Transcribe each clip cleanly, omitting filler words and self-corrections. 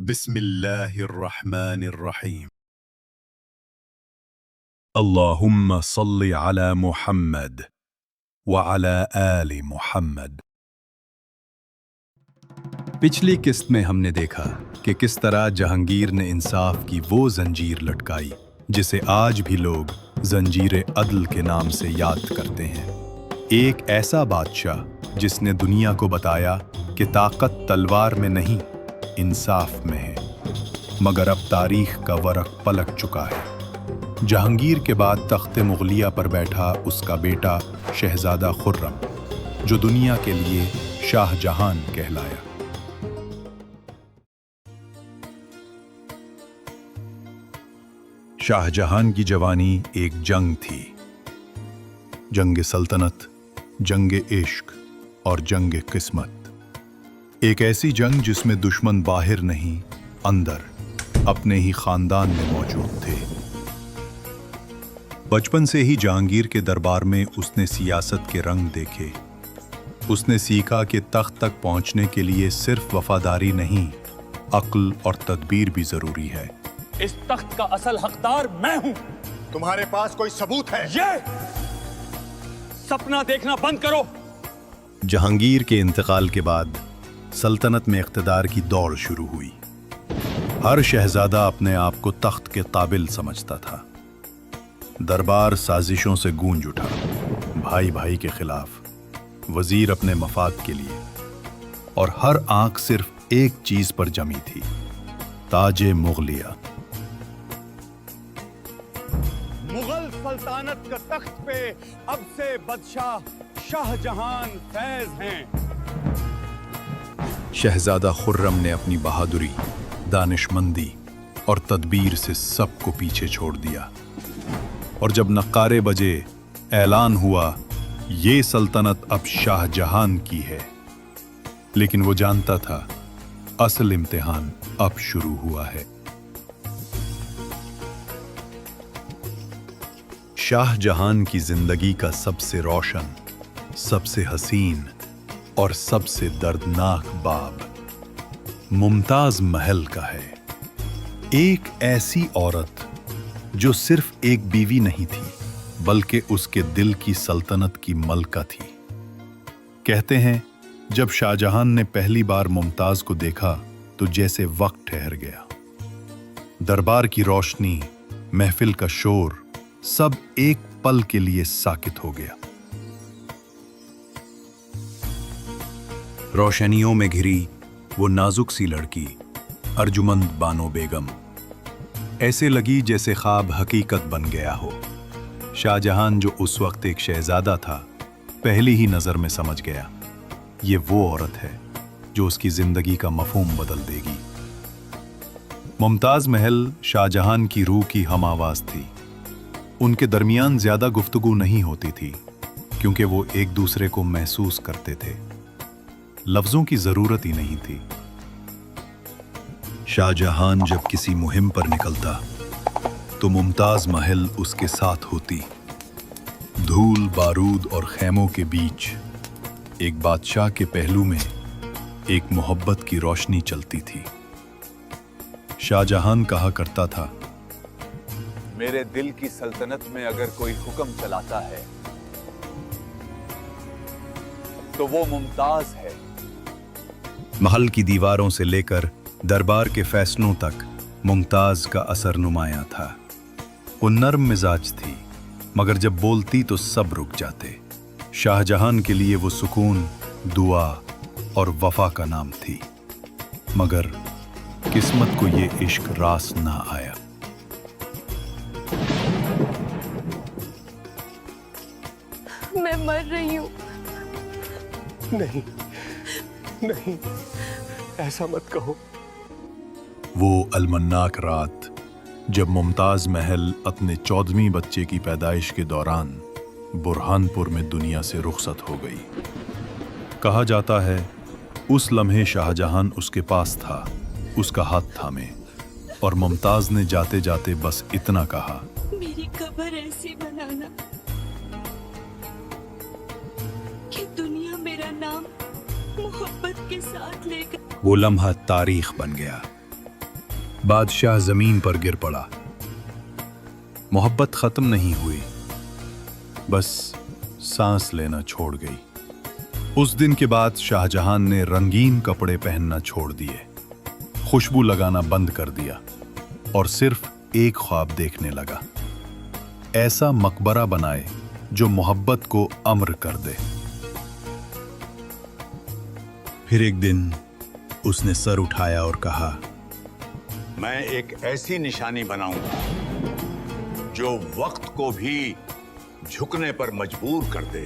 بسم الله الرحمن الرحيم. اللهم صل على محمد وعلى آل محمد. پچھلی قسط میں ہم نے دیکھا کہ کس طرح جہانگیر نے انصاف کی وہ زنجیر لٹکائی جسے آج بھی لوگ زنجیر عدل کے نام سے یاد کرتے ہیں۔ ایک ایسا بادشاہ جس نے دنیا کو بتایا کہ طاقت تلوار میں نہیں، انصاف میں ہے، مگر اب تاریخ کا ورق پلٹ چکا ہے۔ جہانگیر کے بعد تخت مغلیہ پر بیٹھا اس کا بیٹا شہزادہ خرم، جو دنیا کے لیے شاہ جہان کہلایا۔ شاہ جہان کی جوانی ایک جنگ تھی، جنگ سلطنت، جنگ عشق اور جنگ قسمت۔ ایک ایسی جنگ جس میں دشمن باہر نہیں، اندر اپنے ہی خاندان میں موجود تھے۔ بچپن سے ہی جہانگیر کے دربار میں اس نے سیاست کے رنگ دیکھے۔ اس نے سیکھا کہ تخت تک پہنچنے کے لیے صرف وفاداری نہیں، عقل اور تدبیر بھی ضروری ہے۔ اس تخت کا اصل حقدار میں ہوں۔ تمہارے پاس کوئی ثبوت ہے؟ یہ سپنا دیکھنا بند کرو۔ جہانگیر کے انتقال کے بعد سلطنت میں اقتدار کی دوڑ شروع ہوئی۔ ہر شہزادہ اپنے آپ کو تخت کے قابل سمجھتا تھا۔ دربار سازشوں سے گونج اٹھا، بھائی بھائی کے خلاف، وزیر اپنے مفاد کے لیے، اور ہر آنکھ صرف ایک چیز پر جمی تھی، تاج مغلیہ۔ مغل سلطنت کا تخت پہ اب سے بادشاہ شاہ جہان فیض ہیں۔ شہزادہ خرم نے اپنی بہادری، دانش مندی اور تدبیر سے سب کو پیچھے چھوڑ دیا، اور جب نقارے بجے اعلان ہوا یہ سلطنت اب شاہ جہان کی ہے، لیکن وہ جانتا تھا اصل امتحان اب شروع ہوا ہے۔ شاہ جہان کی زندگی کا سب سے روشن، سب سے حسین اور سب سے دردناک باب ممتاز محل کا ہے۔ ایک ایسی عورت جو صرف ایک بیوی نہیں تھی، بلکہ اس کے دل کی سلطنت کی ملکہ تھی۔ کہتے ہیں جب شاہ جہان نے پہلی بار ممتاز کو دیکھا تو جیسے وقت ٹھہر گیا۔ دربار کی روشنی، محفل کا شور، سب ایک پل کے لیے ساکت ہو گیا۔ روشنیوں میں گھری وہ نازک سی لڑکی، ارجمند بانو بیگم، ایسے لگی جیسے خواب حقیقت بن گیا ہو۔ شاہ جہان جو اس وقت ایک شہزادہ تھا، پہلی ہی نظر میں سمجھ گیا یہ وہ عورت ہے جو اس کی زندگی کا مفہوم بدل دے گی۔ ممتاز محل شاہ جہان کی روح کی ہم آواز تھی۔ ان کے درمیان زیادہ گفتگو نہیں ہوتی تھی، کیونکہ وہ ایک دوسرے کو محسوس کرتے تھے، لفظوں کی ضرورت ہی نہیں تھی۔ شاہ جہان جب کسی مہم پر نکلتا تو ممتاز محل اس کے ساتھ ہوتی۔ دھول، بارود اور خیموں کے بیچ ایک بادشاہ کے پہلو میں ایک محبت کی روشنی چلتی تھی۔ شاہ جہان کہا کرتا تھا، میرے دل کی سلطنت میں اگر کوئی حکم چلاتا ہے تو وہ ممتاز ہے۔ محل کی دیواروں سے لے کر دربار کے فیصلوں تک ممتاز کا اثر نمایاں تھا۔ وہ نرم مزاج تھی، مگر جب بولتی تو سب رک جاتے۔ شاہ جہان کے لیے وہ سکون، دعا اور وفا کا نام تھی، مگر قسمت کو یہ عشق راس نہ آیا۔ میں مر رہی ہوں۔ نہیں نہیں، ایسا مت کہو۔ وہ المناک رات جب ممتاز محل اپنے 14ویں بچے کی پیدائش کے دوران برہان پور میں دنیا سے رخصت ہو گئی۔ کہا جاتا ہے اس لمحے شاہ جہان اس کے پاس تھا، اس کا ہاتھ تھامے، اور ممتاز نے جاتے جاتے بس اتنا کہا، میری قبر ایسی بنانا کہ دنیا میرا نام محبت کے ساتھ لے کر۔ وہ لمحہ تاریخ بن گیا۔ बादशाह जमीन पर गिर पड़ा। मोहब्बत खत्म नहीं हुई, बस सांस लेना छोड़ गई। उस दिन के बाद शाहजहां ने रंगीन कपड़े पहनना छोड़ दिए, खुशबू लगाना बंद कर दिया और सिर्फ एक ख्वाब देखने लगा, ऐसा मकबरा बनाए जो मोहब्बत को अमर कर दे। फिर एक दिन उसने सर उठाया और कहा, मैं एक ऐसी निशानी बनाऊंगा जो वक्त को भी झुकने पर मजबूर कर दे।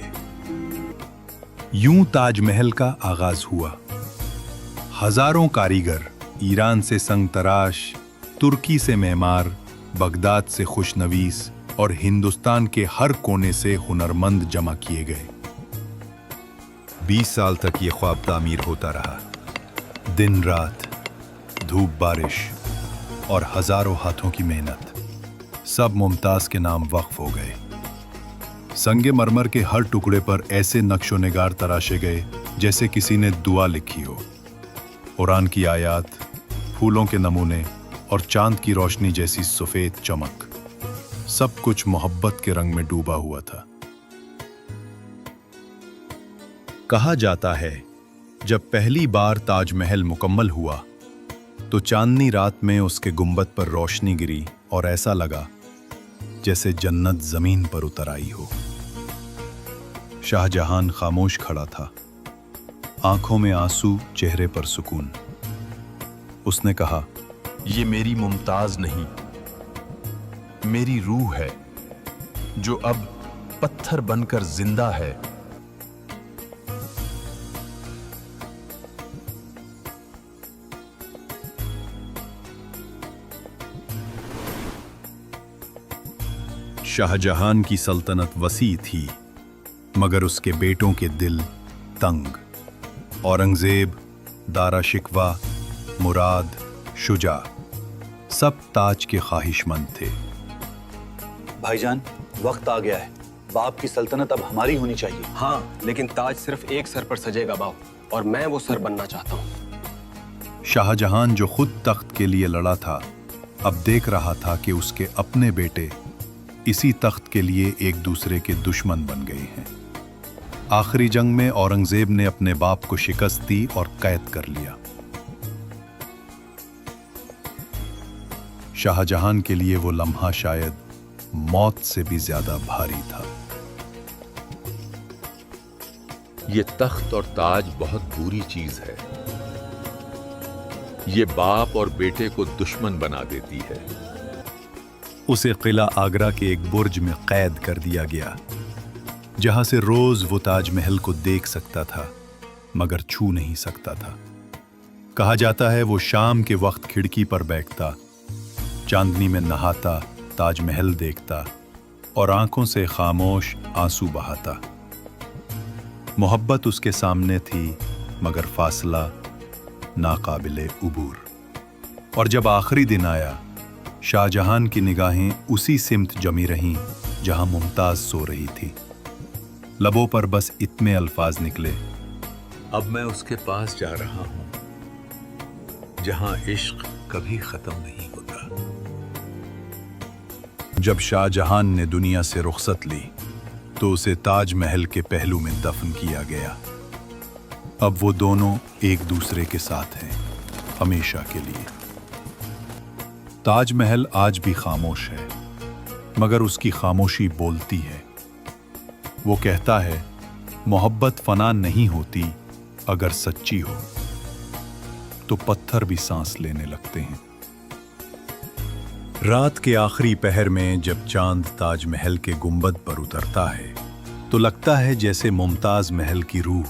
यूं ताजमहल का आगाज हुआ। हजारों कारीगर, ईरान से संग तराश, तुर्की से मेमार, बगदाद से खुशनवीस और हिंदुस्तान के हर कोने से हुनरमंद जमा किए गए। 20 साल तक ये ख्वाब तामीर होता रहा। दिन रात, धूप बारिश और हजारों हाथों की मेहनत, सब मुमताज के नाम वक्फ हो गए। संगे मरमर के हर टुकड़े पर ऐसे नक्शो निगार तराशे गए जैसे किसी ने दुआ लिखी हो। कुरान की आयात, फूलों के नमूने और चांद की रोशनी जैसी सफेद चमक, सब कुछ मोहब्बत के रंग में डूबा हुआ था। कहा जाता है, जब पहली बार ताजमहल मुकम्मल हुआ तो चांदनी रात में उसके गुंबद पर रोशनी गिरी और ऐसा लगा जैसे जन्नत जमीन पर उतर आई हो। शाहजहां खामोश खड़ा था, आंखों में आंसू, चेहरे पर सुकून। उसने कहा, ये मेरी मुमताज नहीं, मेरी रूह है जो अब पत्थर बनकर जिंदा है। शाहजहां की सल्तनत वसी थी, मगर उसके बेटों के दिल तंग। औरंगजेब, दारा शिकवा, मुराद, शुजा, सब ताज के ख्वाहिशमंद थे। भाईजान, वक्त आ गया है। बाप की सल्तनत अब हमारी होनी चाहिए। हाँ, लेकिन ताज सिर्फ एक सर पर सजेगा बाप, और मैं वो सर बनना चाहता हूँ। शाहजहां जो खुद तख्त के लिए लड़ा था, अब देख रहा था कि उसके अपने बेटे इसी तख्त के लिए एक दूसरे के दुश्मन बन गए हैं। आखिरी जंग में औरंगजेब ने अपने बाप को शिकस्त दी और कैद कर लिया। शाहजहां के लिए वो लम्हा शायद मौत से भी ज्यादा भारी था। ये तख्त और ताज बहुत बुरी चीज है। ये बाप और बेटे को दुश्मन बना देती है। उसे किला आगरा के एक बुर्ज में कैद कर दिया गया, जहां से रोज वो ताजमहल को देख सकता था मगर छू नहीं सकता था। कहा जाता है वो शाम के वक्त खिड़की पर बैठता, चांदनी में नहाता, ताजमहल देखता और आंखों से खामोश आंसू बहाता। मोहब्बत उसके सामने थी मगर फासला नाकाबिले उबूर। और जब आखिरी दिन आया, शाहजहां की निगाहें उसी सिमत जमी रहीं जहां मुमताज सो रही थी। लबों पर बस इतने अल्फाज निकले, अब मैं उसके पास जा रहा हूं जहां इश्क कभी खत्म नहीं होता। जब शाहजहां ने दुनिया से रुखसत ली तो उसे ताजमहल के पहलू में दफन किया गया। अब वो दोनों एक दूसरे के साथ हैं, हमेशा के लिए। ताजमहल आज भी खामोश है, मगर उसकी खामोशी बोलती है। वो कहता है, मोहब्बत फना नहीं होती, अगर सच्ची हो तो पत्थर भी सांस लेने लगते हैं। रात के आखिरी पहर में जब चांद ताजमहल के गुंबद पर उतरता है तो लगता है जैसे मुमताज महल की रूह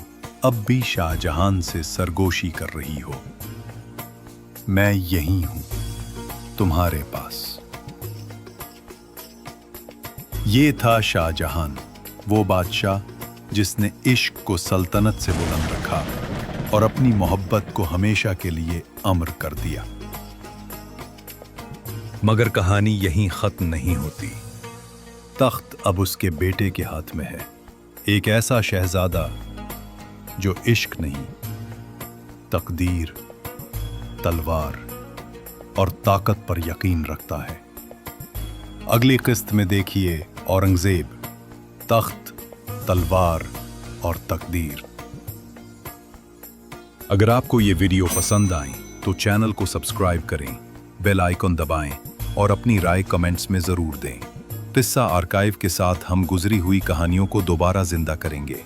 अब भी शाहजहां से सरगोशी कर रही हो। मैं यहीं हूं, तुम्हारे पास। ये था शाहजहां, वो बादशाह जिसने इश्क को सल्तनत से बुलंद रखा और अपनी मोहब्बत को हमेशा के लिए अमर कर दिया। मगर कहानी यहीं खत्म नहीं होती। तख्त अब उसके बेटे के हाथ में है, एक ऐसा शहजादा जो इश्क नहीं, तकदीर, तलवार और ताकत पर यकीन रखता है। अगली किस्त में देखिए औरंगजेब, तख्त, तलवार और तकदीर। अगर आपको ये वीडियो पसंद आए तो चैनल को सब्सक्राइब करें, बेल आइकन दबाएं और अपनी राय कमेंट्स में जरूर दें। किस्सा आर्काइव के साथ हम गुजरी हुई कहानियों को दोबारा जिंदा करेंगे।